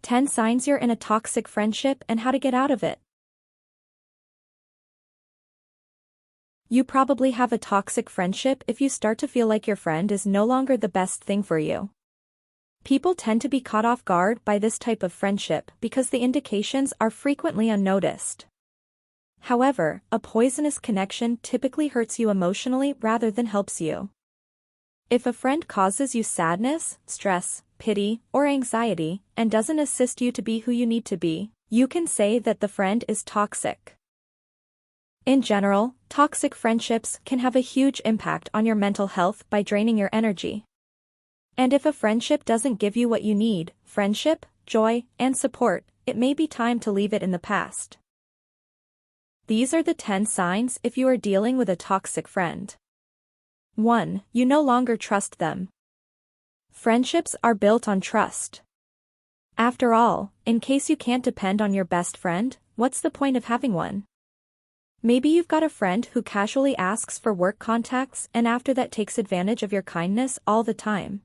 10 signs you're in a toxic friendship and how to get out of it. You probably have a toxic friendship if you start to feel like your friend is no longer the best thing for you. People tend to be caught off guard by this type of friendship because the indications are frequently unnoticed. However, a poisonous connection typically hurts you emotionally rather than helps you. If a friend causes you sadness, stress, pity, or anxiety, and doesn't assist you to be who you need to be, you can say that the friend is toxic. In general, toxic friendships can have a huge impact on your mental health by draining your energy. And if a friendship doesn't give you what you need, friendship, joy, and support, it may be time to leave it in the past. These are the 10 signs if you are dealing with a toxic friend. 1. You no longer trust them. Friendships are built on trust. After all, in case you can't depend on your best friend, what's the point of having one? Maybe you've got a friend who casually asks for work contacts and after that takes advantage of your kindness all the time.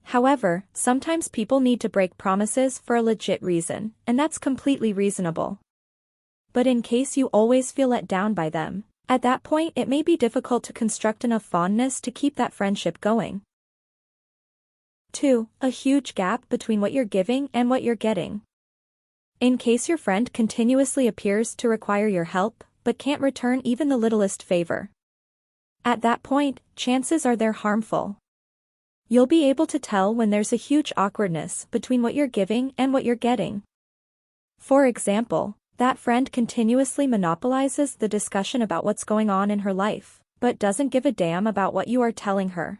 However, sometimes people need to break promises for a legit reason, and that's completely reasonable. But in case you always feel let down by them, at that point it may be difficult to construct enough fondness to keep that friendship going. 2. A huge gap between what you're giving and what you're getting. In case your friend continuously appears to require your help, but can't return even the littlest favor. At that point, chances are they're harmful. You'll be able to tell when there's a huge awkwardness between what you're giving and what you're getting. For example, that friend continuously monopolizes the discussion about what's going on in her life, but doesn't give a damn about what you are telling her.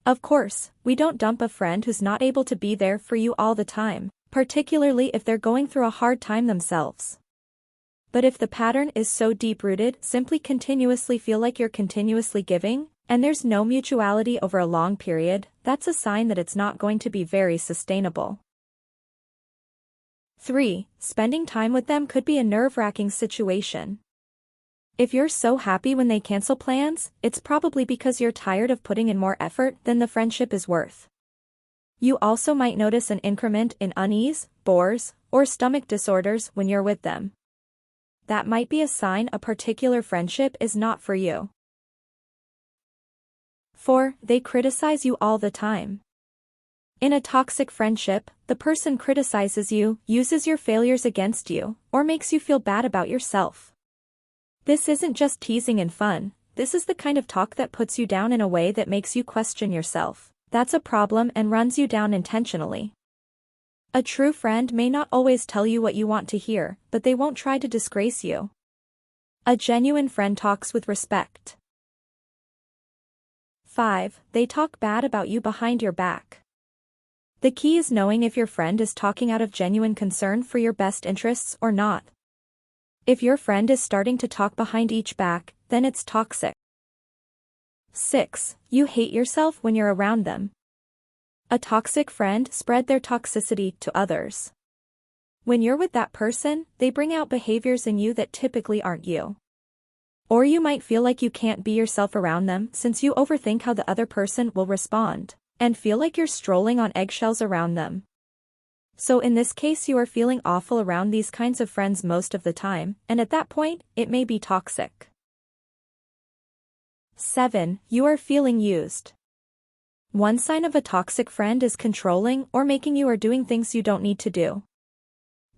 Of course, we don't dump a friend who's not able to be there for you all the time, particularly if they're going through a hard time themselves. But if the pattern is so deep-rooted, simply continuously feel like you're continuously giving, and there's no mutuality over a long period, that's a sign that it's not going to be very sustainable. 3. Spending time with them could be a nerve-wracking situation. If you're so happy when they cancel plans, it's probably because you're tired of putting in more effort than the friendship is worth. You also might notice an increment in unease, bores, or stomach disorders when you're with them. That might be a sign a particular friendship is not for you. 4. They criticize you all the time. In a toxic friendship, the person criticizes you, uses your failures against you, or makes you feel bad about yourself. This isn't just teasing and fun, this is the kind of talk that puts you down in a way that makes you question yourself. That's a problem and runs you down intentionally. A true friend may not always tell you what you want to hear, but they won't try to disgrace you. A genuine friend talks with respect. 5. They talk bad about you behind your back. The key is knowing if your friend is talking out of genuine concern for your best interests or not. If your friend is starting to talk behind each back, then it's toxic. 6. You hate yourself when you're around them. A toxic friend spread their toxicity to others. When you're with that person, they bring out behaviors in you that typically aren't you. Or you might feel like you can't be yourself around them since you overthink how the other person will respond, and feel like you're strolling on eggshells around them. So in this case you are feeling awful around these kinds of friends most of the time, and at that point, it may be toxic. 7. You are feeling used. One sign of a toxic friend is controlling or making you or doing things you don't need to do.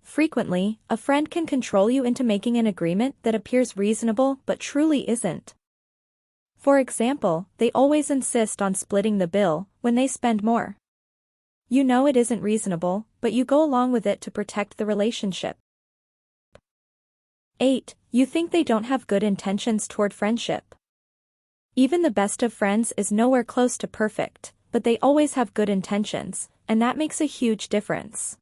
Frequently, a friend can control you into making an agreement that appears reasonable but truly isn't. For example, they always insist on splitting the bill when they spend more. You know it isn't reasonable, but you go along with it to protect the relationship. 8. You think they don't have good intentions toward friendship. Even the best of friends is nowhere close to perfect, but they always have good intentions, and that makes a huge difference.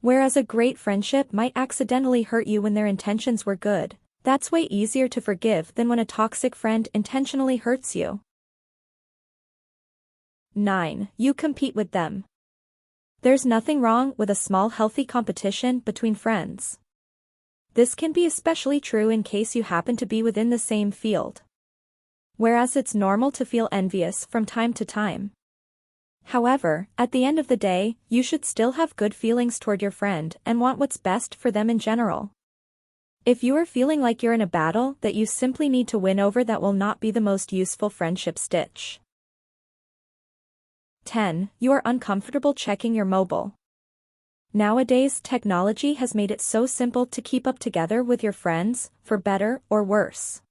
Whereas a great friendship might accidentally hurt you when their intentions were good, that's way easier to forgive than when a toxic friend intentionally hurts you. 9. You compete with them. There's nothing wrong with a small healthy competition between friends. This can be especially true in case you happen to be within the same field. Whereas it's normal to feel envious from time to time. However, at the end of the day, you should still have good feelings toward your friend and want what's best for them in general. If you are feeling like you're in a battle that you simply need to win over, that will not be the most useful friendship stitch. 10. You are uncomfortable checking your mobile. Nowadays, technology has made it so simple to keep up together with your friends, for better or worse.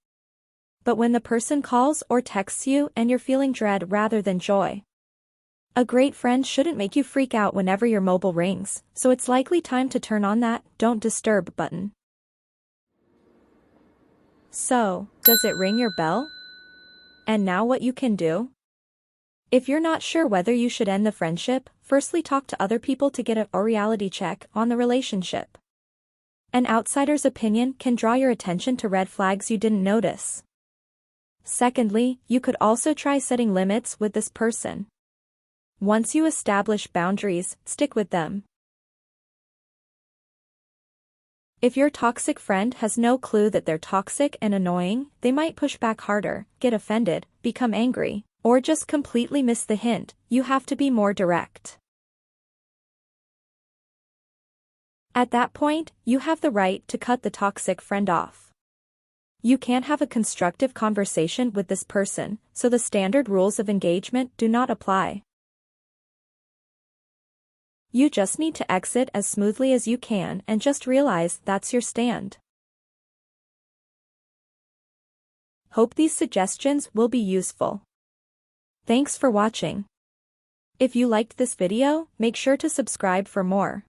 But when the person calls or texts you and you're feeling dread rather than joy, a great friend shouldn't make you freak out whenever your mobile rings, so it's likely time to turn on that "Don't Disturb" button. So, does it ring your bell? And now what you can do? If you're not sure whether you should end the friendship, firstly talk to other people to get a reality check on the relationship. An outsider's opinion can draw your attention to red flags you didn't notice. Secondly, you could also try setting limits with this person. Once you establish boundaries, stick with them. If your toxic friend has no clue that they're toxic and annoying, they might push back harder, get offended, become angry, or just completely miss the hint. You have to be more direct. At that point, you have the right to cut the toxic friend off. You can't have a constructive conversation with this person, so the standard rules of engagement do not apply. You just need to exit as smoothly as you can and just realize that's your stand. Hope these suggestions will be useful. Thanks for watching. If you liked this video, make sure to subscribe for more.